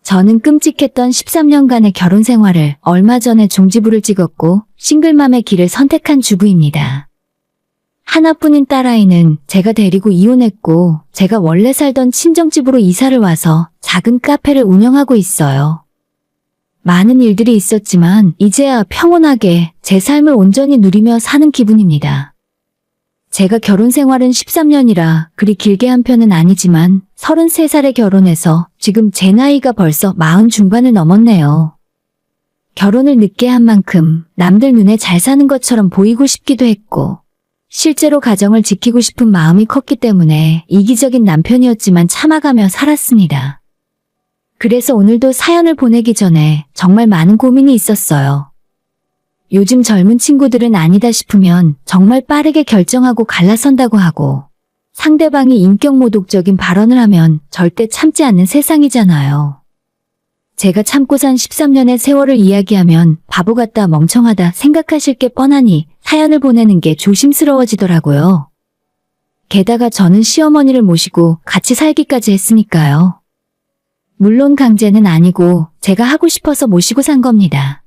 저는 끔찍했던 13년간의 결혼 생활을 얼마 전에 종지부를 찍었고 싱글맘의 길을 선택한 주부입니다. 하나뿐인 딸아이는 제가 데리고 이혼했고 제가 원래 살던 친정집으로 이사를 와서 작은 카페를 운영하고 있어요. 많은 일들이 있었지만 이제야 평온하게 제 삶을 온전히 누리며 사는 기분입니다. 제가 결혼 생활은 13년이라 그리 길게 한 편은 아니지만 33살에 결혼해서 지금 제 나이가 벌써 40 중반을 넘었네요. 결혼을 늦게 한 만큼 남들 눈에 잘 사는 것처럼 보이고 싶기도 했고 실제로 가정을 지키고 싶은 마음이 컸기 때문에 이기적인 남편이었지만 참아가며 살았습니다. 그래서 오늘도 사연을 보내기 전에 정말 많은 고민이 있었어요. 요즘 젊은 친구들은 아니다 싶으면 정말 빠르게 결정하고 갈라선다고 하고 상대방이 인격모독적인 발언을 하면 절대 참지 않는 세상이잖아요. 제가 참고 산 13년의 세월을 이야기하면 바보 같다 멍청하다 생각하실 게 뻔하니 사연을 보내는 게 조심스러워지더라고요. 게다가 저는 시어머니를 모시고 같이 살기까지 했으니까요. 물론 강제는 아니고 제가 하고 싶어서 모시고 산 겁니다.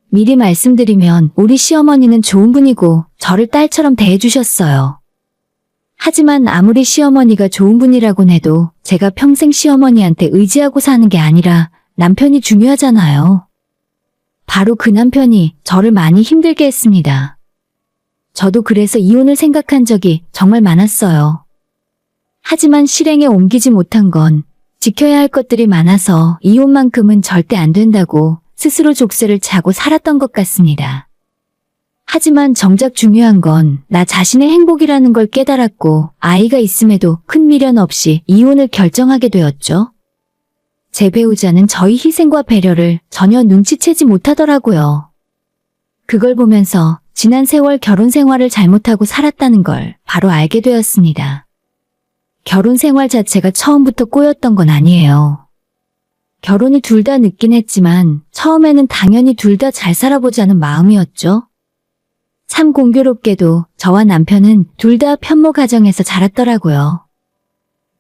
미리 말씀드리면 우리 시어머니는 좋은 분이고 저를 딸처럼 대해주셨어요. 하지만 아무리 시어머니가 좋은 분이라곤 해도 제가 평생 시어머니한테 의지하고 사는 게 아니라 남편이 중요하잖아요. 바로 그 남편이 저를 많이 힘들게 했습니다. 저도 그래서 이혼을 생각한 적이 정말 많았어요. 하지만 실행에 옮기지 못한 건 지켜야 할 것들이 많아서 이혼만큼은 절대 안 된다고 스스로 족쇄를 차고 살았던 것 같습니다. 하지만 정작 중요한 건 나 자신의 행복이라는 걸 깨달았고 아이가 있음에도 큰 미련 없이 이혼을 결정하게 되었죠. 제 배우자는 저희 희생과 배려를 전혀 눈치채지 못하더라고요. 그걸 보면서 지난 세월 결혼 생활을 잘못하고 살았다는 걸 바로 알게 되었습니다. 결혼 생활 자체가 처음부터 꼬였던 건 아니에요. 결혼이 둘 다 늦긴 했지만 처음에는 당연히 둘 다 잘 살아보자는 마음이었죠. 참 공교롭게도 저와 남편은 둘 다 편모 가정에서 자랐더라고요.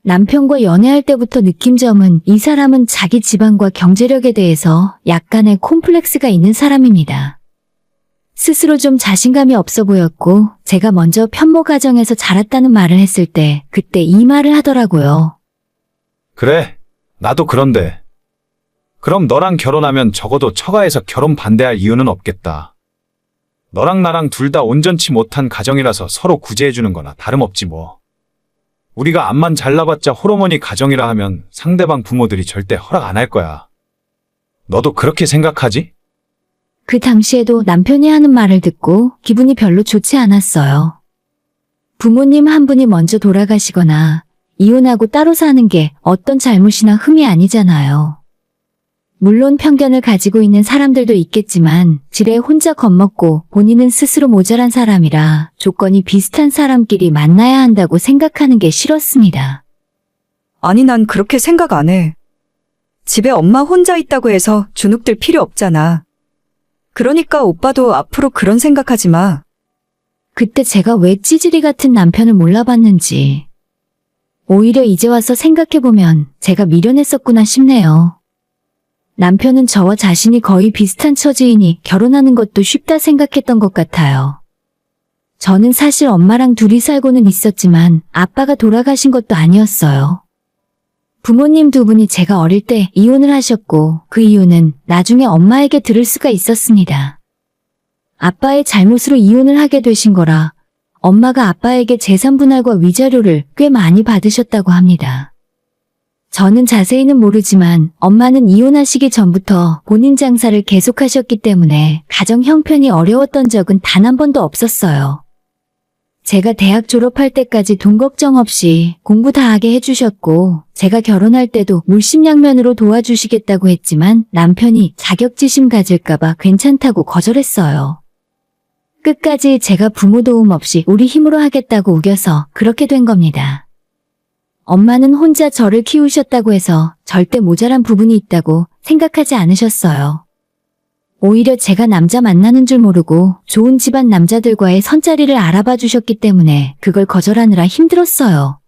남편과 연애할 때부터 느낀 점은 이 사람은 자기 집안과 경제력에 대해서 약간의 콤플렉스가 있는 사람입니다. 스스로 좀 자신감이 없어 보였고 제가 먼저 편모 가정에서 자랐다는 말을 했을 때 그때 이 말을 하더라고요. 그래, 나도 그런데. 그럼 너랑 결혼하면 적어도 처가에서 결혼 반대할 이유는 없겠다. 너랑 나랑 둘 다 온전치 못한 가정이라서 서로 구제해주는 거나 다름없지 뭐. 우리가 암만 잘나봤자 호르몬이 가정이라 하면 상대방 부모들이 절대 허락 안 할 거야. 너도 그렇게 생각하지? 그 당시에도 남편이 하는 말을 듣고 기분이 별로 좋지 않았어요. 부모님 한 분이 먼저 돌아가시거나 이혼하고 따로 사는 게 어떤 잘못이나 흠이 아니잖아요. 물론 편견을 가지고 있는 사람들도 있겠지만 지레 혼자 겁먹고 본인은 스스로 모자란 사람이라 조건이 비슷한 사람끼리 만나야 한다고 생각하는 게 싫었습니다. 아니, 난 그렇게 생각 안 해. 집에 엄마 혼자 있다고 해서 주눅들 필요 없잖아. 그러니까 오빠도 앞으로 그런 생각하지 마. 그때 제가 왜 찌질이 같은 남편을 몰라봤는지. 오히려 이제 와서 생각해보면 제가 미련했었구나 싶네요. 남편은 저와 자신이 거의 비슷한 처지이니 결혼하는 것도 쉽다 생각했던 것 같아요. 저는 사실 엄마랑 둘이 살고는 있었지만 아빠가 돌아가신 것도 아니었어요. 부모님 두 분이 제가 어릴 때 이혼을 하셨고 그 이유는 나중에 엄마에게 들을 수가 있었습니다. 아빠의 잘못으로 이혼을 하게 되신 거라 엄마가 아빠에게 재산 분할과 위자료를 꽤 많이 받으셨다고 합니다. 저는 자세히는 모르지만 엄마는 이혼하시기 전부터 본인 장사를 계속하셨기 때문에 가정 형편이 어려웠던 적은 단 한 번도 없었어요. 제가 대학 졸업할 때까지 돈 걱정 없이 공부 다 하게 해주셨고 제가 결혼할 때도 물심양면으로 도와주시겠다고 했지만 남편이 자격지심 가질까봐 괜찮다고 거절했어요. 끝까지 제가 부모 도움 없이 우리 힘으로 하겠다고 우겨서 그렇게 된 겁니다. 엄마는 혼자 저를 키우셨다고 해서 절대 모자란 부분이 있다고 생각하지 않으셨어요. 오히려 제가 남자 만나는 줄 모르고 좋은 집안 남자들과의 선자리를 알아봐 주셨기 때문에 그걸 거절하느라 힘들었어요.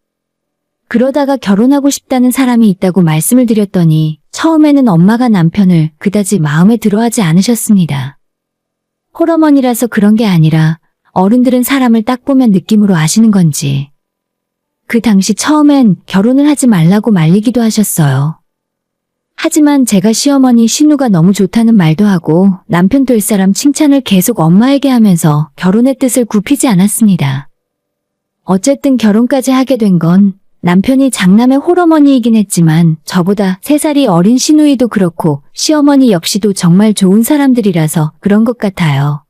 그러다가 결혼하고 싶다는 사람이 있다고 말씀을 드렸더니 처음에는 엄마가 남편을 그다지 마음에 들어하지 않으셨습니다. 홀어머니라서 그런 게 아니라 어른들은 사람을 딱 보면 느낌으로 아시는 건지. 그 당시 처음엔 결혼을 하지 말라고 말리기도 하셨어요. 하지만 제가 시어머니 신우가 너무 좋다는 말도 하고 남편 될 사람 칭찬을 계속 엄마에게 하면서 결혼의 뜻을 굽히지 않았습니다. 어쨌든 결혼까지 하게 된 건 남편이 장남의 홀어머니이긴 했지만 저보다 3살이 어린 시누이도 그렇고 시어머니 역시도 정말 좋은 사람들이라서 그런 것 같아요.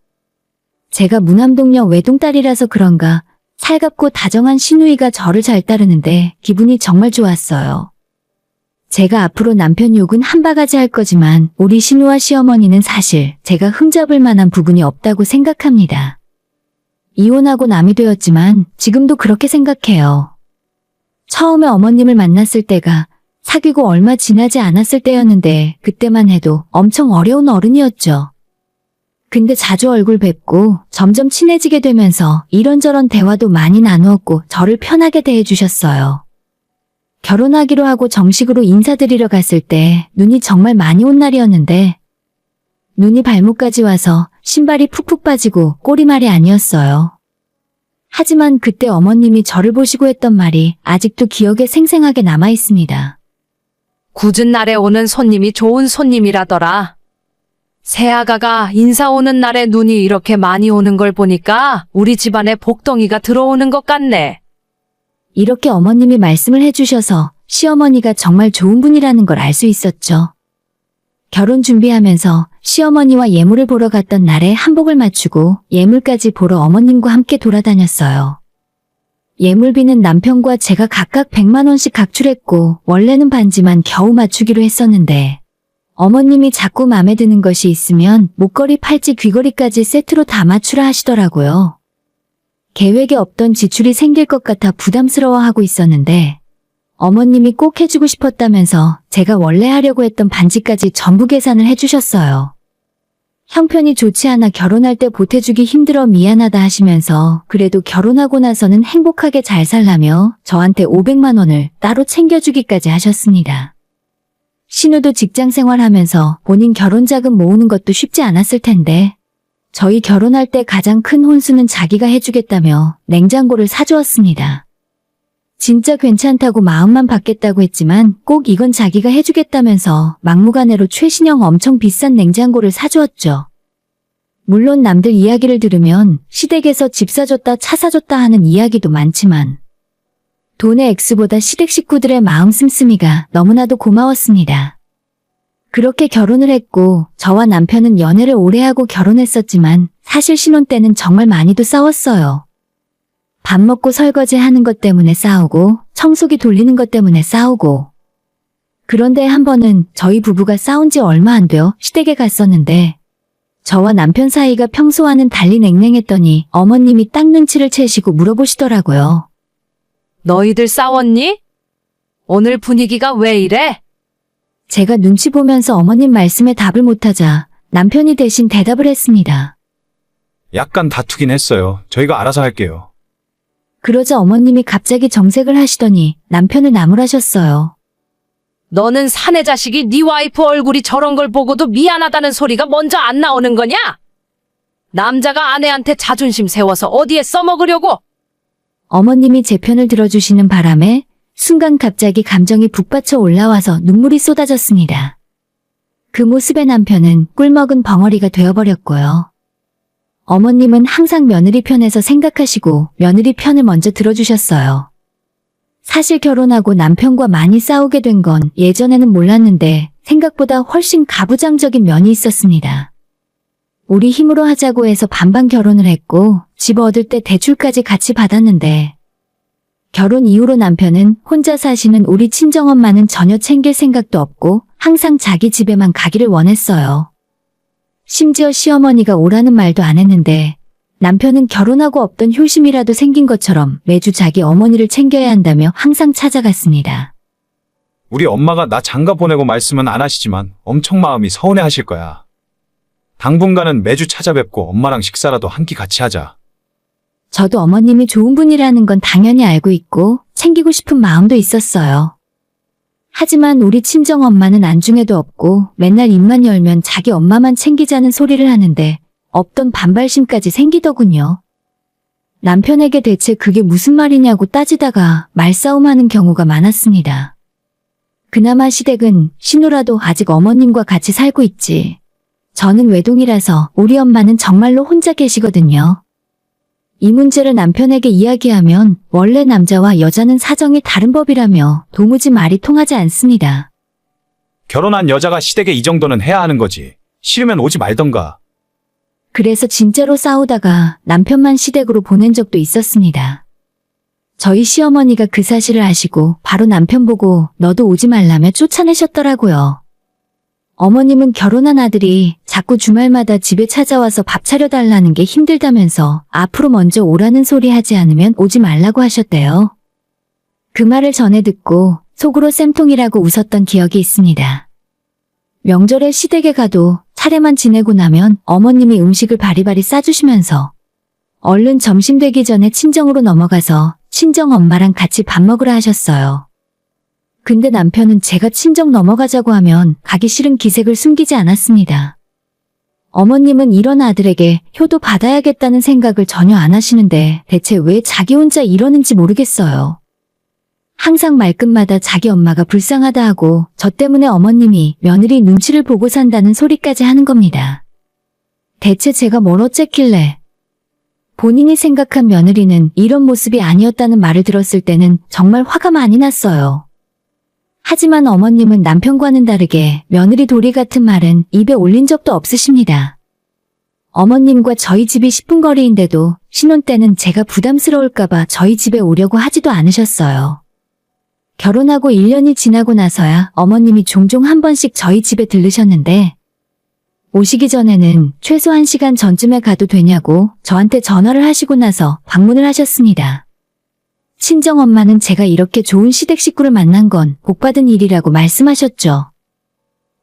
제가 무남동녀 외동딸이라서 그런가 살갑고 다정한 시누이가 저를 잘 따르는데 기분이 정말 좋았어요. 제가 앞으로 남편 욕은 한 바가지 할 거지만 우리 시누와 시어머니는 사실 제가 흠잡을 만한 부분이 없다고 생각합니다. 이혼하고 남이 되었지만 지금도 그렇게 생각해요. 처음에 어머님을 만났을 때가 사귀고 얼마 지나지 않았을 때였는데 그때만 해도 엄청 어려운 어른이었죠. 근데 자주 얼굴 뵙고 점점 친해지게 되면서 이런저런 대화도 많이 나누었고 저를 편하게 대해주셨어요. 결혼하기로 하고 정식으로 인사드리러 갔을 때 눈이 정말 많이 온 날이었는데 눈이 발목까지 와서 신발이 푹푹 빠지고 꼬리말이 아니었어요. 하지만 그때 어머님이 저를 보시고 했던 말이 아직도 기억에 생생하게 남아 있습니다. 굳은 날에 오는 손님이 좋은 손님이라더라. 새아가가 인사 오는 날에 눈이 이렇게 많이 오는 걸 보니까 우리 집안에 복덩이가 들어오는 것 같네. 이렇게 어머님이 말씀을 해주셔서 시어머니가 정말 좋은 분이라는 걸 알 수 있었죠. 결혼 준비하면서 시어머니와 예물을 보러 갔던 날에 한복을 맞추고 예물까지 보러 어머님과 함께 돌아다녔어요. 예물비는 남편과 제가 각각 100만 원씩 각출했고 원래는 반지만 겨우 맞추기로 했었는데 어머님이 자꾸 마음에 드는 것이 있으면 목걸이, 팔찌, 귀걸이까지 세트로 다 맞추라 하시더라고요. 계획에 없던 지출이 생길 것 같아 부담스러워하고 있었는데 어머님이 꼭 해주고 싶었다면서 제가 원래 하려고 했던 반지까지 전부 계산을 해주셨어요. 형편이 좋지 않아 결혼할 때 보태주기 힘들어 미안하다 하시면서 그래도 결혼하고 나서는 행복하게 잘 살라며 저한테 500만 원을 따로 챙겨주기까지 하셨습니다. 신우도 직장 생활하면서 본인 결혼 자금 모으는 것도 쉽지 않았을 텐데 저희 결혼할 때 가장 큰 혼수는 자기가 해주겠다며 냉장고를 사주었습니다. 진짜 괜찮다고 마음만 받겠다고 했지만 꼭 이건 자기가 해주겠다면서 막무가내로 최신형 엄청 비싼 냉장고를 사주었죠. 물론 남들 이야기를 들으면 시댁에서 집 사줬다 차 사줬다 하는 이야기도 많지만 돈의 액수보다 시댁 식구들의 마음 씀씀이가 너무나도 고마웠습니다. 그렇게 결혼을 했고 저와 남편은 연애를 오래 하고 결혼했었지만 사실 신혼 때는 정말 많이도 싸웠어요. 밥 먹고 설거지 하는 것 때문에 싸우고 청소기 돌리는 것 때문에 싸우고 그런데 한 번은 저희 부부가 싸운 지 얼마 안 되어 시댁에 갔었는데 저와 남편 사이가 평소와는 달리 냉랭했더니 어머님이 딱 눈치를 채시고 물어보시더라고요. 너희들 싸웠니? 오늘 분위기가 왜 이래? 제가 눈치 보면서 어머님 말씀에 답을 못하자 남편이 대신 대답을 했습니다. 약간 다투긴 했어요. 저희가 알아서 할게요. 그러자 어머님이 갑자기 정색을 하시더니 남편을 나무라셨어요. 너는 사내 자식이 네 와이프 얼굴이 저런 걸 보고도 미안하다는 소리가 먼저 안 나오는 거냐? 남자가 아내한테 자존심 세워서 어디에 써먹으려고? 어머님이 제 편을 들어주시는 바람에 순간 갑자기 감정이 북받쳐 올라와서 눈물이 쏟아졌습니다. 그 모습에 남편은 꿀먹은 벙어리가 되어버렸고요. 어머님은 항상 며느리 편에서 생각하시고 며느리 편을 먼저 들어주셨어요. 사실 결혼하고 남편과 많이 싸우게 된 건 예전에는 몰랐는데 생각보다 훨씬 가부장적인 면이 있었습니다. 우리 힘으로 하자고 해서 반반 결혼을 했고 집 얻을 때 대출까지 같이 받았는데 결혼 이후로 남편은 혼자 사시는 우리 친정엄마는 전혀 챙길 생각도 없고 항상 자기 집에만 가기를 원했어요. 심지어 시어머니가 오라는 말도 안 했는데 남편은 결혼하고 없던 효심이라도 생긴 것처럼 매주 자기 어머니를 챙겨야 한다며 항상 찾아갔습니다. 우리 엄마가 나 장가 보내고 말씀은 안 하시지만 엄청 마음이 서운해 하실 거야. 당분간은 매주 찾아뵙고 엄마랑 식사라도 한 끼 같이 하자. 저도 어머님이 좋은 분이라는 건 당연히 알고 있고 챙기고 싶은 마음도 있었어요. 하지만 우리 친정엄마는 안중에도 없고 맨날 입만 열면 자기 엄마만 챙기자는 소리를 하는데 없던 반발심까지 생기더군요. 남편에게 대체 그게 무슨 말이냐고 따지다가 말싸움하는 경우가 많았습니다. 그나마 시댁은 신우라도 아직 어머님과 같이 살고 있지. 저는 외동이라서 우리 엄마는 정말로 혼자 계시거든요. 이 문제를 남편에게 이야기하면 원래 남자와 여자는 사정이 다른 법이라며 도무지 말이 통하지 않습니다. 결혼한 여자가 시댁에 이 정도는 해야 하는 거지. 싫으면 오지 말던가. 그래서 진짜로 싸우다가 남편만 시댁으로 보낸 적도 있었습니다. 저희 시어머니가 그 사실을 아시고 바로 남편 보고 너도 오지 말라며 쫓아내셨더라고요. 어머님은 결혼한 아들이 자꾸 주말마다 집에 찾아와서 밥 차려달라는 게 힘들다면서 앞으로 먼저 오라는 소리 하지 않으면 오지 말라고 하셨대요. 그 말을 전해 듣고 속으로 쌤통이라고 웃었던 기억이 있습니다. 명절에 시댁에 가도 차례만 지내고 나면 어머님이 음식을 바리바리 싸주시면서 얼른 점심 되기 전에 친정으로 넘어가서 친정 엄마랑 같이 밥 먹으라 하셨어요. 근데 남편은 제가 친정 넘어가자고 하면 가기 싫은 기색을 숨기지 않았습니다. 어머님은 이런 아들에게 효도 받아야겠다는 생각을 전혀 안 하시는데 대체 왜 자기 혼자 이러는지 모르겠어요. 항상 말끝마다 자기 엄마가 불쌍하다 하고 저 때문에 어머님이 며느리 눈치를 보고 산다는 소리까지 하는 겁니다. 대체 제가 뭘 어쨌길래. 본인이 생각한 며느리는 이런 모습이 아니었다는 말을 들었을 때는 정말 화가 많이 났어요. 하지만 어머님은 남편과는 다르게 며느리 도리 같은 말은 입에 올린 적도 없으십니다. 어머님과 저희 집이 10분 거리인데도 신혼 때는 제가 부담스러울까봐 저희 집에 오려고 하지도 않으셨어요. 결혼하고 1년이 지나고 나서야 어머님이 종종 한 번씩 저희 집에 들르셨는데 오시기 전에는 최소 1시간 전쯤에 가도 되냐고 저한테 전화를 하시고 나서 방문을 하셨습니다. 친정엄마는 제가 이렇게 좋은 시댁 식구를 만난 건 복받은 일이라고 말씀하셨죠.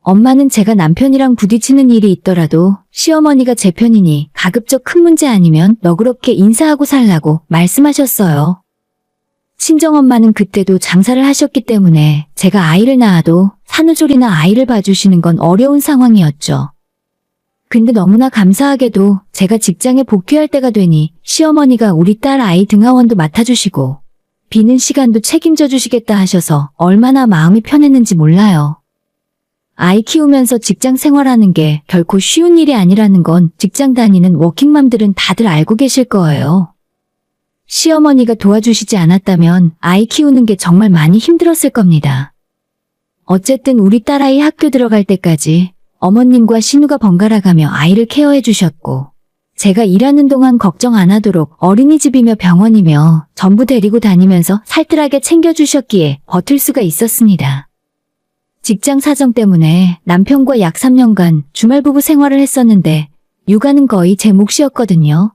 엄마는 제가 남편이랑 부딪히는 일이 있더라도 시어머니가 제 편이니 가급적 큰 문제 아니면 너그럽게 인사하고 살라고 말씀하셨어요. 친정엄마는 그때도 장사를 하셨기 때문에 제가 아이를 낳아도 산후조리나 아이를 봐주시는 건 어려운 상황이었죠. 근데 너무나 감사하게도 제가 직장에 복귀할 때가 되니 시어머니가 우리 딸 아이 등하원도 맡아주시고 비는 시간도 책임져 주시겠다 하셔서 얼마나 마음이 편했는지 몰라요. 아이 키우면서 직장 생활하는 게 결코 쉬운 일이 아니라는 건 직장 다니는 워킹맘들은 다들 알고 계실 거예요. 시어머니가 도와주시지 않았다면 아이 키우는 게 정말 많이 힘들었을 겁니다. 어쨌든 우리 딸아이 학교 들어갈 때까지 어머님과 신우가 번갈아가며 아이를 케어해 주셨고 제가 일하는 동안 걱정 안 하도록 어린이집이며 병원이며 전부 데리고 다니면서 살뜰하게 챙겨주셨기에 버틸 수가 있었습니다. 직장 사정 때문에 남편과 약 3년간 주말부부 생활을 했었는데 육아는 거의 제 몫이었거든요.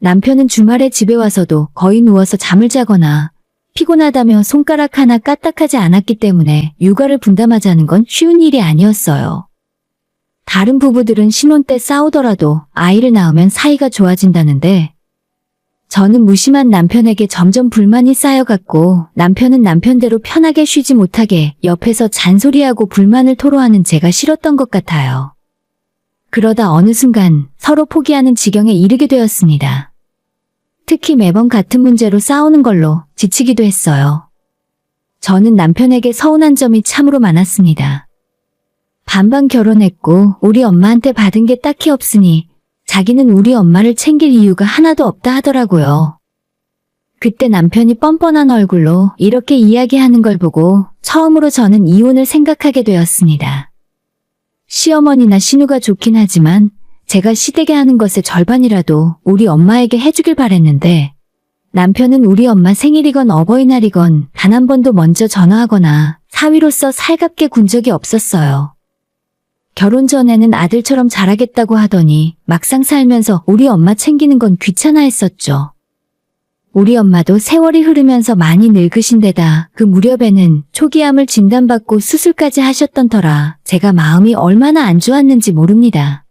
남편은 주말에 집에 와서도 거의 누워서 잠을 자거나 피곤하다며 손가락 하나 까딱하지 않았기 때문에 육아를 분담하자는 건 쉬운 일이 아니었어요. 다른 부부들은 신혼 때 싸우더라도 아이를 낳으면 사이가 좋아진다는데 저는 무심한 남편에게 점점 불만이 쌓여갔고 남편은 남편대로 편하게 쉬지 못하게 옆에서 잔소리하고 불만을 토로하는 제가 싫었던 것 같아요. 그러다 어느 순간 서로 포기하는 지경에 이르게 되었습니다. 특히 매번 같은 문제로 싸우는 걸로 지치기도 했어요. 저는 남편에게 서운한 점이 참으로 많았습니다. 반반 결혼했고 우리 엄마한테 받은 게 딱히 없으니 자기는 우리 엄마를 챙길 이유가 하나도 없다 하더라고요. 그때 남편이 뻔뻔한 얼굴로 이렇게 이야기하는 걸 보고 처음으로 저는 이혼을 생각하게 되었습니다. 시어머니나 신우가 좋긴 하지만 제가 시댁에 하는 것의 절반이라도 우리 엄마에게 해주길 바랬는데 남편은 우리 엄마 생일이건 어버이날이건 단 한 번도 먼저 전화하거나 사위로서 살갑게 군 적이 없었어요. 결혼 전에는 아들처럼 잘하겠다고 하더니 막상 살면서 우리 엄마 챙기는 건 귀찮아했었죠. 우리 엄마도 세월이 흐르면서 많이 늙으신 데다 그 무렵에는 초기암을 진단받고 수술까지 하셨던 터라 제가 마음이 얼마나 안 좋았는지 모릅니다.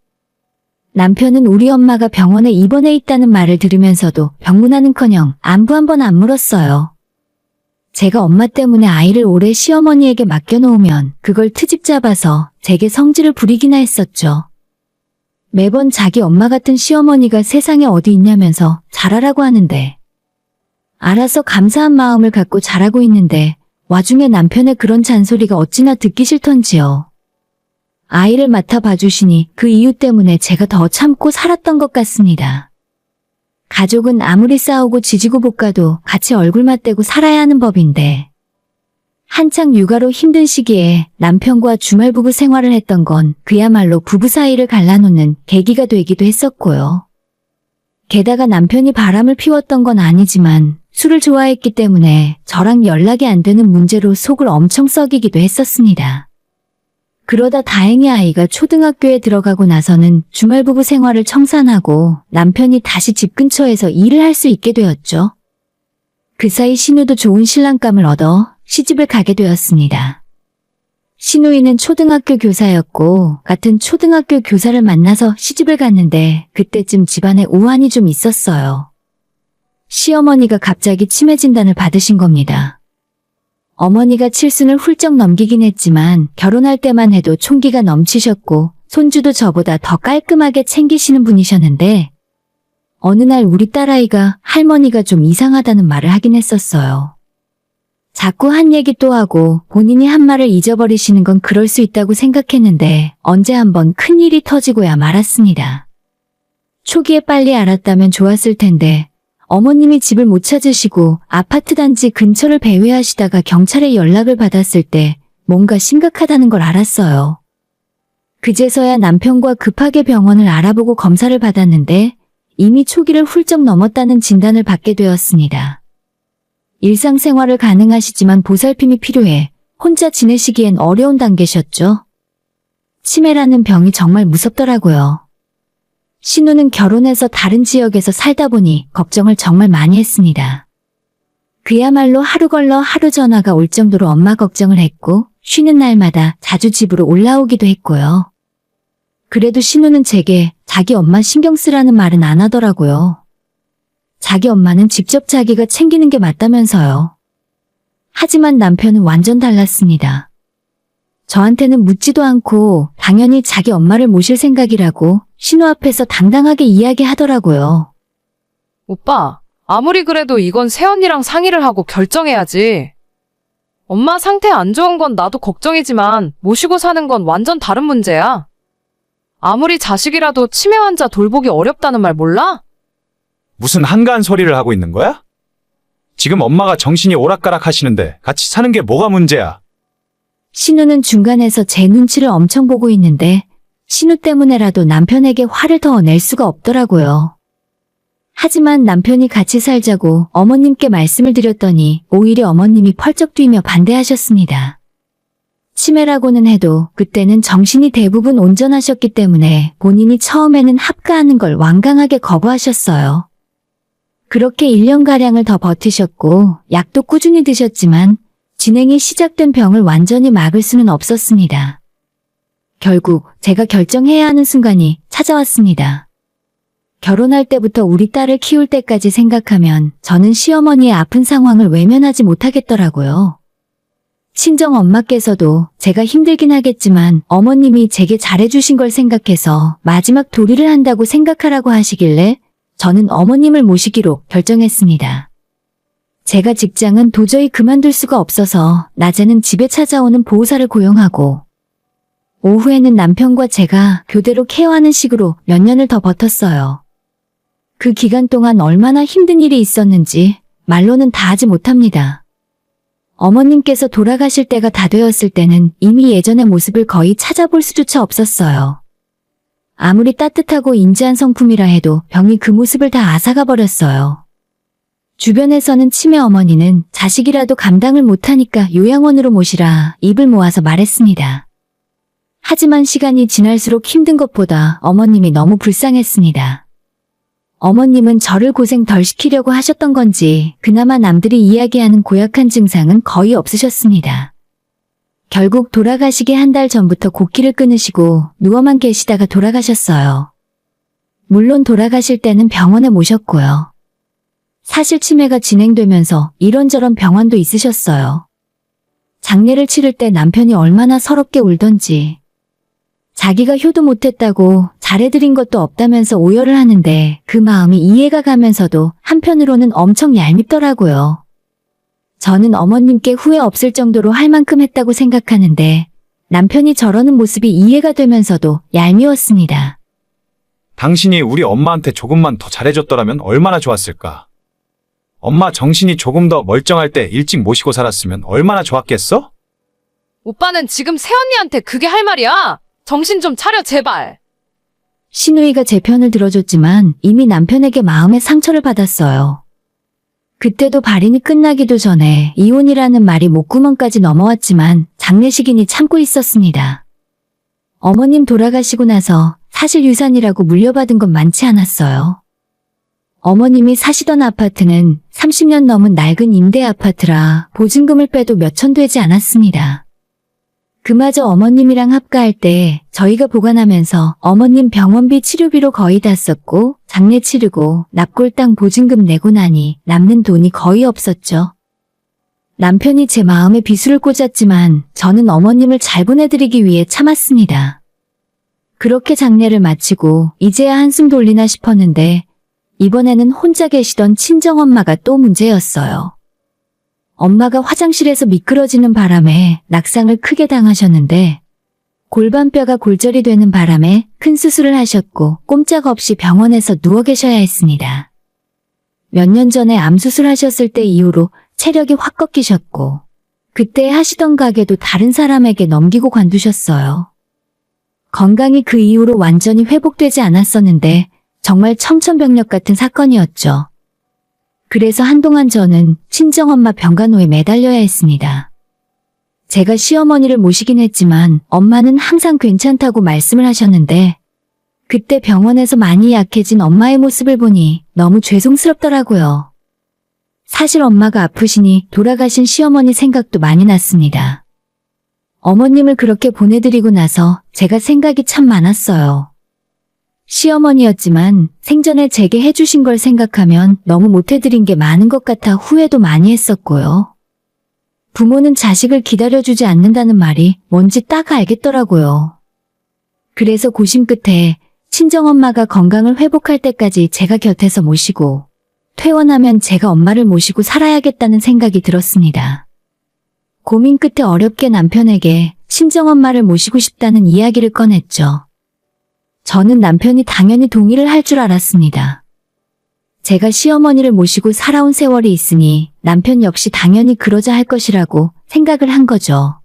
남편은 우리 엄마가 병원에 입원해 있다는 말을 들으면서도 병문안은커녕 안부 한 번 안 물었어요. 제가 엄마 때문에 아이를 오래 시어머니에게 맡겨놓으면 그걸 트집 잡아서 제게 성질을 부리기나 했었죠. 매번 자기 엄마 같은 시어머니가 세상에 어디 있냐면서 잘하라고 하는데 알아서 감사한 마음을 갖고 잘하고 있는데 와중에 남편의 그런 잔소리가 어찌나 듣기 싫던지요. 아이를 맡아봐 주시니 그 이유 때문에 제가 더 참고 살았던 것 같습니다. 가족은 아무리 싸우고 지지고 볶아도 같이 얼굴 맞대고 살아야 하는 법인데 한창 육아로 힘든 시기에 남편과 주말 부부 생활을 했던 건 그야말로 부부 사이를 갈라놓는 계기가 되기도 했었고요. 게다가 남편이 바람을 피웠던 건 아니지만 술을 좋아했기 때문에 저랑 연락이 안 되는 문제로 속을 엄청 썩이기도 했었습니다. 그러다 다행히 아이가 초등학교에 들어가고 나서는 주말 부부 생활을 청산하고 남편이 다시 집 근처에서 일을 할 수 있게 되었죠. 그 사이 신우도 좋은 신랑감을 얻어 시집을 가게 되었습니다. 신우이는 초등학교 교사였고 같은 초등학교 교사를 만나서 시집을 갔는데 그때쯤 집안에 우환이 좀 있었어요. 시어머니가 갑자기 치매 진단을 받으신 겁니다. 어머니가 칠순을 훌쩍 넘기긴 했지만 결혼할 때만 해도 총기가 넘치셨고 손주도 저보다 더 깔끔하게 챙기시는 분이셨는데 어느 날 우리 딸아이가 할머니가 좀 이상하다는 말을 하긴 했었어요. 자꾸 한 얘기 또 하고 본인이 한 말을 잊어버리시는 건 그럴 수 있다고 생각했는데 언제 한번 큰일이 터지고야 말았습니다. 초기에 빨리 알았다면 좋았을 텐데 어머님이 집을 못 찾으시고 아파트 단지 근처를 배회하시다가 경찰에 연락을 받았을 때 뭔가 심각하다는 걸 알았어요. 그제서야 남편과 급하게 병원을 알아보고 검사를 받았는데 이미 초기를 훌쩍 넘었다는 진단을 받게 되었습니다. 일상생활을 가능하시지만 보살핌이 필요해 혼자 지내시기엔 어려운 단계셨죠. 치매라는 병이 정말 무섭더라고요. 신우는 결혼해서 다른 지역에서 살다 보니 걱정을 정말 많이 했습니다. 그야말로 하루 걸러 하루 전화가 올 정도로 엄마 걱정을 했고 쉬는 날마다 자주 집으로 올라오기도 했고요. 그래도 신우는 제게 자기 엄마 신경 쓰라는 말은 안 하더라고요. 자기 엄마는 직접 자기가 챙기는 게 맞다면서요. 하지만 남편은 완전 달랐습니다. 저한테는 묻지도 않고 당연히 자기 엄마를 모실 생각이라고 신우 앞에서 당당하게 이야기하더라고요. 오빠, 아무리 그래도 이건 새언니랑 상의를 하고 결정해야지. 엄마 상태 안 좋은 건 나도 걱정이지만 모시고 사는 건 완전 다른 문제야. 아무리 자식이라도 치매 환자 돌보기 어렵다는 말 몰라? 무슨 한가한 소리를 하고 있는 거야? 지금 엄마가 정신이 오락가락 하시는데 같이 사는 게 뭐가 문제야? 신우는 중간에서 제 눈치를 엄청 보고 있는데 신우 때문에라도 남편에게 화를 더 낼 수가 없더라고요. 하지만 남편이 같이 살자고 어머님께 말씀을 드렸더니 오히려 어머님이 펄쩍 뛰며 반대하셨습니다. 치매라고는 해도 그때는 정신이 대부분 온전하셨기 때문에 본인이 처음에는 합가하는 걸 완강하게 거부하셨어요. 그렇게 1년가량을 더 버티셨고 약도 꾸준히 드셨지만 진행이 시작된 병을 완전히 막을 수는 없었습니다. 결국 제가 결정해야 하는 순간이 찾아왔습니다. 결혼할 때부터 우리 딸을 키울 때까지 생각하면 저는 시어머니의 아픈 상황을 외면하지 못하겠더라고요. 친정 엄마께서도 제가 힘들긴 하겠지만 어머님이 제게 잘해주신 걸 생각해서 마지막 도리를 한다고 생각하라고 하시길래 저는 어머님을 모시기로 결정했습니다. 제가 직장은 도저히 그만둘 수가 없어서 낮에는 집에 찾아오는 보호사를 고용하고 오후에는 남편과 제가 교대로 케어하는 식으로 몇 년을 더 버텼어요. 그 기간 동안 얼마나 힘든 일이 있었는지 말로는 다 하지 못합니다. 어머님께서 돌아가실 때가 다 되었을 때는 이미 예전의 모습을 거의 찾아볼 수조차 없었어요. 아무리 따뜻하고 인자한 성품이라 해도 병이 그 모습을 다 앗아가 버렸어요. 주변에서는 치매 어머니는 자식이라도 감당을 못하니까 요양원으로 모시라 입을 모아서 말했습니다. 하지만 시간이 지날수록 힘든 것보다 어머님이 너무 불쌍했습니다. 어머님은 저를 고생 덜 시키려고 하셨던 건지 그나마 남들이 이야기하는 고약한 증상은 거의 없으셨습니다. 결국 돌아가시기 한 달 전부터 곡기를 끊으시고 누워만 계시다가 돌아가셨어요. 물론 돌아가실 때는 병원에 모셨고요. 사실 치매가 진행되면서 이런저런 병환도 있으셨어요. 장례를 치를 때 남편이 얼마나 서럽게 울던지. 자기가 효도 못했다고 잘해드린 것도 없다면서 오열을 하는데 그 마음이 이해가 가면서도 한편으로는 엄청 얄밉더라고요. 저는 어머님께 후회 없을 정도로 할 만큼 했다고 생각하는데 남편이 저러는 모습이 이해가 되면서도 얄미웠습니다. 당신이 우리 엄마한테 조금만 더 잘해줬더라면 얼마나 좋았을까? 엄마 정신이 조금 더 멀쩡할 때 일찍 모시고 살았으면 얼마나 좋았겠어? 오빠는 지금 새언니한테 그게 할 말이야? 정신 좀 차려, 제발. 시누이가 제 편을 들어줬지만 이미 남편에게 마음의 상처를 받았어요. 그때도 발인이 끝나기도 전에 이혼이라는 말이 목구멍까지 넘어왔지만 장례식이니 참고 있었습니다. 어머님 돌아가시고 나서 사실 유산이라고 물려받은 건 많지 않았어요. 어머님이 사시던 아파트는 30년 넘은 낡은 임대 아파트라 보증금을 빼도 몇천 되지 않았습니다. 그마저 어머님이랑 합가할 때 저희가 보관하면서 어머님 병원비 치료비로 거의 다 썼고 장례 치르고 납골당 보증금 내고 나니 남는 돈이 거의 없었죠. 남편이 제 마음에 비수를 꽂았지만 저는 어머님을 잘 보내드리기 위해 참았습니다. 그렇게 장례를 마치고 이제야 한숨 돌리나 싶었는데 이번에는 혼자 계시던 친정엄마가 또 문제였어요. 엄마가 화장실에서 미끄러지는 바람에 낙상을 크게 당하셨는데 골반뼈가 골절이 되는 바람에 큰 수술을 하셨고 꼼짝없이 병원에서 누워 계셔야 했습니다. 몇 년 전에 암 수술하셨을 때 이후로 체력이 확 꺾이셨고 그때 하시던 가게도 다른 사람에게 넘기고 관두셨어요. 건강이 그 이후로 완전히 회복되지 않았었는데 정말 청천벽력 같은 사건이었죠. 그래서 한동안 저는 친정엄마 병간호에 매달려야 했습니다. 제가 시어머니를 모시긴 했지만 엄마는 항상 괜찮다고 말씀을 하셨는데 그때 병원에서 많이 약해진 엄마의 모습을 보니 너무 죄송스럽더라고요. 사실 엄마가 아프시니 돌아가신 시어머니 생각도 많이 났습니다. 어머님을 그렇게 보내드리고 나서 제가 생각이 참 많았어요. 시어머니였지만 생전에 제게 해주신 걸 생각하면 너무 못해드린 게 많은 것 같아 후회도 많이 했었고요. 부모는 자식을 기다려주지 않는다는 말이 뭔지 딱 알겠더라고요. 그래서 고심 끝에 친정엄마가 건강을 회복할 때까지 제가 곁에서 모시고 퇴원하면 제가 엄마를 모시고 살아야겠다는 생각이 들었습니다. 고민 끝에 어렵게 남편에게 친정엄마를 모시고 싶다는 이야기를 꺼냈죠. 저는 남편이 당연히 동의를 할 줄 알았습니다. 제가 시어머니를 모시고 살아온 세월이 있으니 남편 역시 당연히 그러자 할 것이라고 생각을 한 거죠.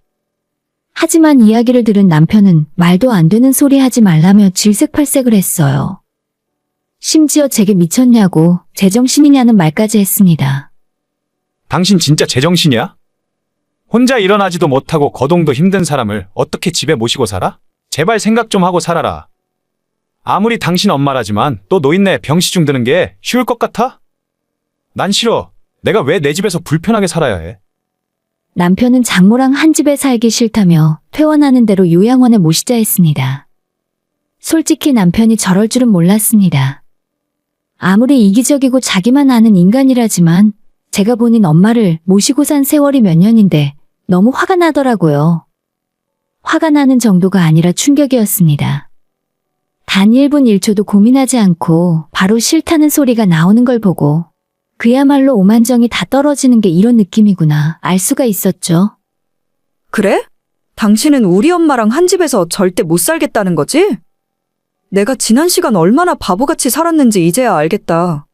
하지만 이야기를 들은 남편은 말도 안 되는 소리 하지 말라며 질색팔색을 했어요. 심지어 제게 미쳤냐고 제정신이냐는 말까지 했습니다. 당신 진짜 제정신이야? 혼자 일어나지도 못하고 거동도 힘든 사람을 어떻게 집에 모시고 살아? 제발 생각 좀 하고 살아라. 아무리 당신 엄마라지만 또 노인네 병시중 드는 게 쉬울 것 같아? 난 싫어. 내가 왜 내 집에서 불편하게 살아야 해? 남편은 장모랑 한 집에 살기 싫다며 퇴원하는 대로 요양원에 모시자 했습니다. 솔직히 남편이 저럴 줄은 몰랐습니다. 아무리 이기적이고 자기만 아는 인간이라지만 제가 본인 엄마를 모시고 산 세월이 몇 년인데 너무 화가 나더라고요. 화가 나는 정도가 아니라 충격이었습니다. 단 1분 1초도 고민하지 않고 바로 싫다는 소리가 나오는 걸 보고 그야말로 오만정이 다 떨어지는 게 이런 느낌이구나 알 수가 있었죠. 그래? 당신은 우리 엄마랑 한 집에서 절대 못 살겠다는 거지? 내가 지난 시간 얼마나 바보같이 살았는지 이제야 알겠다.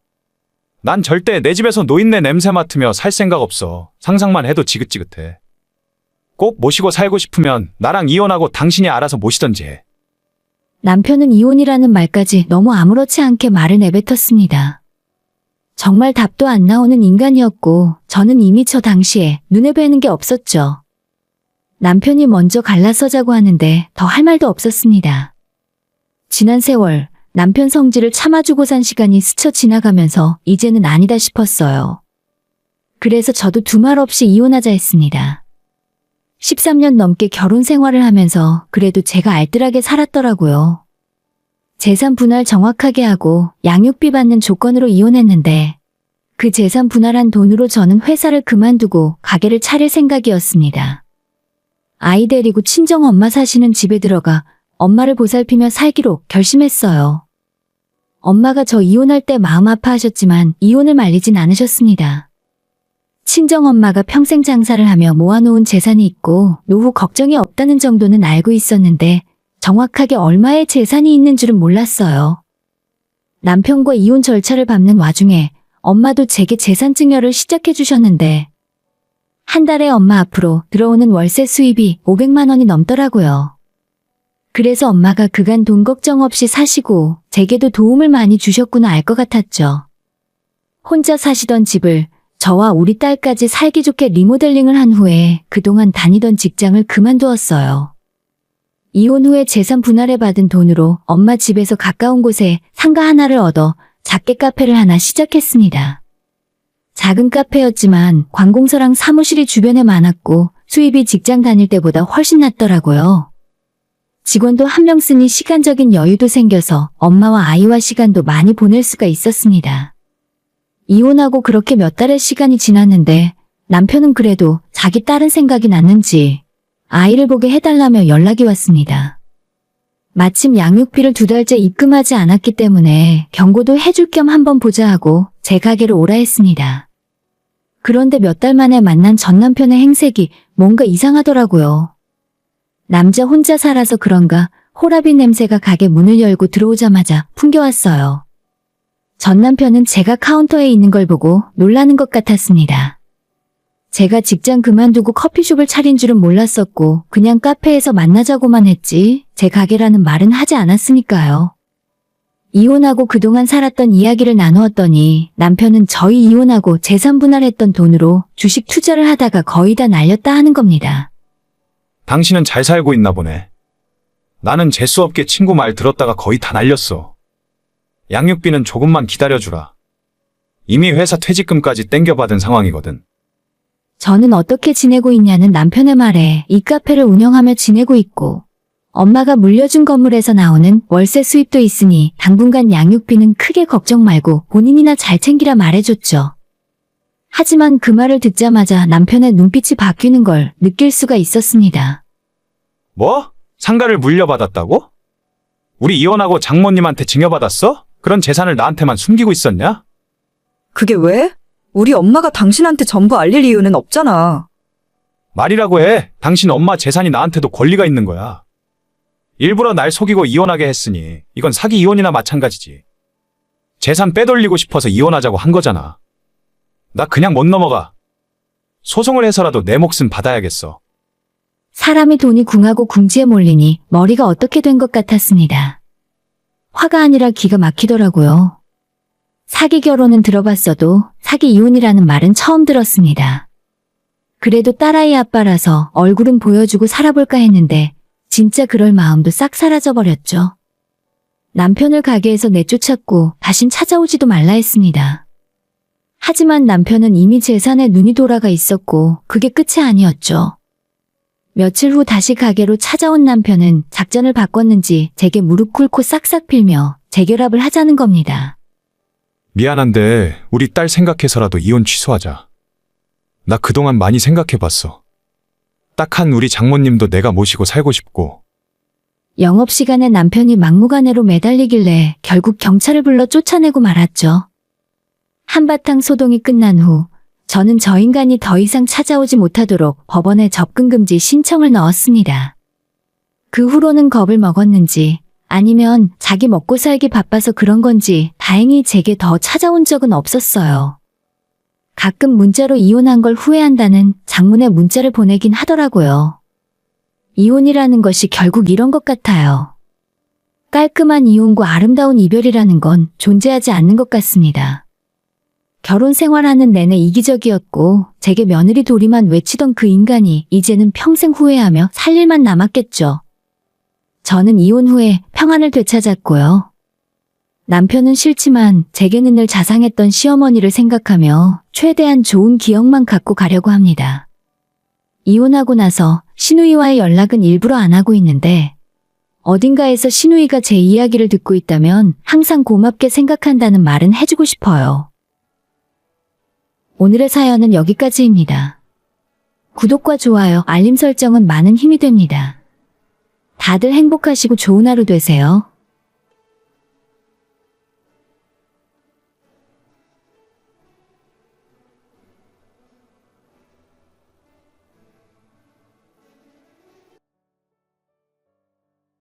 난 절대 내 집에서 노인네 냄새 맡으며 살 생각 없어. 상상만 해도 지긋지긋해. 꼭 모시고 살고 싶으면 나랑 이혼하고 당신이 알아서 모시던지 해. 남편은 이혼이라는 말까지 너무 아무렇지 않게 말을 내뱉었습니다. 정말 답도 안 나오는 인간이었고 저는 이미 저 당시에 눈에 뵈는 게 없었죠. 남편이 먼저 갈라서자고 하는데 더 할 말도 없었습니다. 지난 세월 남편 성질을 참아주고 산 시간이 스쳐 지나가면서 이제는 아니다 싶었어요. 그래서 저도 두말 없이 이혼하자 했습니다. 13년 넘게 결혼 생활을 하면서 그래도 제가 알뜰하게 살았더라고요. 재산 분할 정확하게 하고 양육비 받는 조건으로 이혼했는데 그 재산 분할한 돈으로 저는 회사를 그만두고 가게를 차릴 생각이었습니다. 아이 데리고 친정엄마 사시는 집에 들어가 엄마를 보살피며 살기로 결심했어요. 엄마가 저 이혼할 때 마음 아파하셨지만 이혼을 말리진 않으셨습니다. 친정엄마가 평생 장사를 하며 모아놓은 재산이 있고 노후 걱정이 없다는 정도는 알고 있었는데 정확하게 얼마의 재산이 있는 줄은 몰랐어요. 남편과 이혼 절차를 밟는 와중에 엄마도 제게 재산 증여를 시작해 주셨는데 한 달에 엄마 앞으로 들어오는 월세 수입이 500만 원이 넘더라고요. 그래서 엄마가 그간 돈 걱정 없이 사시고 제게도 도움을 많이 주셨구나 알 것 같았죠. 혼자 사시던 집을 저와 우리 딸까지 살기 좋게 리모델링을 한 후에 그동안 다니던 직장을 그만두었어요. 이혼 후에 재산 분할에 받은 돈으로 엄마 집에서 가까운 곳에 상가 하나를 얻어 작게 카페를 하나 시작했습니다. 작은 카페였지만 관공서랑 사무실이 주변에 많았고 수입이 직장 다닐 때보다 훨씬 낫더라고요. 직원도 한 명 쓰니 시간적인 여유도 생겨서 엄마와 아이와 시간도 많이 보낼 수가 있었습니다. 이혼하고 그렇게 몇 달의 시간이 지났는데 남편은 그래도 자기 딸은 생각이 났는지 아이를 보게 해달라며 연락이 왔습니다. 마침 양육비를 2달째 입금하지 않았기 때문에 경고도 해줄 겸 한번 보자 하고 제 가게로 오라 했습니다. 그런데 몇 달 만에 만난 전 남편의 행색이 뭔가 이상하더라고요. 남자 혼자 살아서 그런가 호라비 냄새가 가게 문을 열고 들어오자마자 풍겨왔어요. 전 남편은 제가 카운터에 있는 걸 보고 놀라는 것 같았습니다. 제가 직장 그만두고 커피숍을 차린 줄은 몰랐었고 그냥 카페에서 만나자고만 했지 제 가게라는 말은 하지 않았으니까요. 이혼하고 그동안 살았던 이야기를 나누었더니 남편은 저희 이혼하고 재산 분할했던 돈으로 주식 투자를 하다가 거의 다 날렸다 하는 겁니다. 당신은 잘 살고 있나 보네. 나는 재수없게 친구 말 들었다가 거의 다 날렸어. 양육비는 조금만 기다려주라. 이미 회사 퇴직금까지 땡겨받은 상황이거든. 저는 어떻게 지내고 있냐는 남편의 말에 이 카페를 운영하며 지내고 있고 엄마가 물려준 건물에서 나오는 월세 수입도 있으니 당분간 양육비는 크게 걱정 말고 본인이나 잘 챙기라 말해줬죠. 하지만 그 말을 듣자마자 남편의 눈빛이 바뀌는 걸 느낄 수가 있었습니다. 뭐? 상가를 물려받았다고? 우리 이혼하고 장모님한테 증여받았어? 그런 재산을 나한테만 숨기고 있었냐? 그게 왜? 우리 엄마가 당신한테 전부 알릴 이유는 없잖아. 말이라고 해. 당신 엄마 재산이 나한테도 권리가 있는 거야. 일부러 날 속이고 이혼하게 했으니 이건 사기 이혼이나 마찬가지지. 재산 빼돌리고 싶어서 이혼하자고 한 거잖아. 나 그냥 못 넘어가. 소송을 해서라도 내 몫은 받아야겠어. 사람이 돈이 궁하고 궁지에 몰리니 머리가 어떻게 된 것 같았습니다. 화가 아니라 기가 막히더라고요. 사기 결혼은 들어봤어도 사기 이혼이라는 말은 처음 들었습니다. 그래도 딸아이 아빠라서 얼굴은 보여주고 살아볼까 했는데 진짜 그럴 마음도 싹 사라져버렸죠. 남편을 가게에서 내쫓았고 다신 찾아오지도 말라 했습니다. 하지만 남편은 이미 재산에 눈이 돌아가 있었고 그게 끝이 아니었죠. 며칠 후 다시 가게로 찾아온 남편은 작전을 바꿨는지 제게 무릎 꿇고 싹싹 빌며 재결합을 하자는 겁니다. 미안한데 우리 딸 생각해서라도 이혼 취소하자. 나 그동안 많이 생각해봤어. 딱한 우리 장모님도 내가 모시고 살고 싶고. 영업시간에 남편이 막무가내로 매달리길래 결국 경찰을 불러 쫓아내고 말았죠. 한바탕 소동이 끝난 후 저는 저 인간이 더 이상 찾아오지 못하도록 법원에 접근금지 신청을 넣었습니다. 그 후로는 겁을 먹었는지 아니면 자기 먹고 살기 바빠서 그런 건지 다행히 제게 더 찾아온 적은 없었어요. 가끔 문자로 이혼한 걸 후회한다는 장문의 문자를 보내긴 하더라고요. 이혼이라는 것이 결국 이런 것 같아요. 깔끔한 이혼과 아름다운 이별이라는 건 존재하지 않는 것 같습니다. 결혼 생활하는 내내 이기적이었고 제게 며느리 도리만 외치던 그 인간이 이제는 평생 후회하며 살 일만 남았겠죠. 저는 이혼 후에 평안을 되찾았고요. 남편은 싫지만 제게는 늘 자상했던 시어머니를 생각하며 최대한 좋은 기억만 갖고 가려고 합니다. 이혼하고 나서 시누이와의 연락은 일부러 안 하고 있는데 어딘가에서 시누이가 제 이야기를 듣고 있다면 항상 고맙게 생각한다는 말은 해주고 싶어요. 오늘의 사연은 여기까지입니다. 구독과 좋아요, 알림 설정은 많은 힘이 됩니다. 다들 행복하시고 좋은 하루 되세요.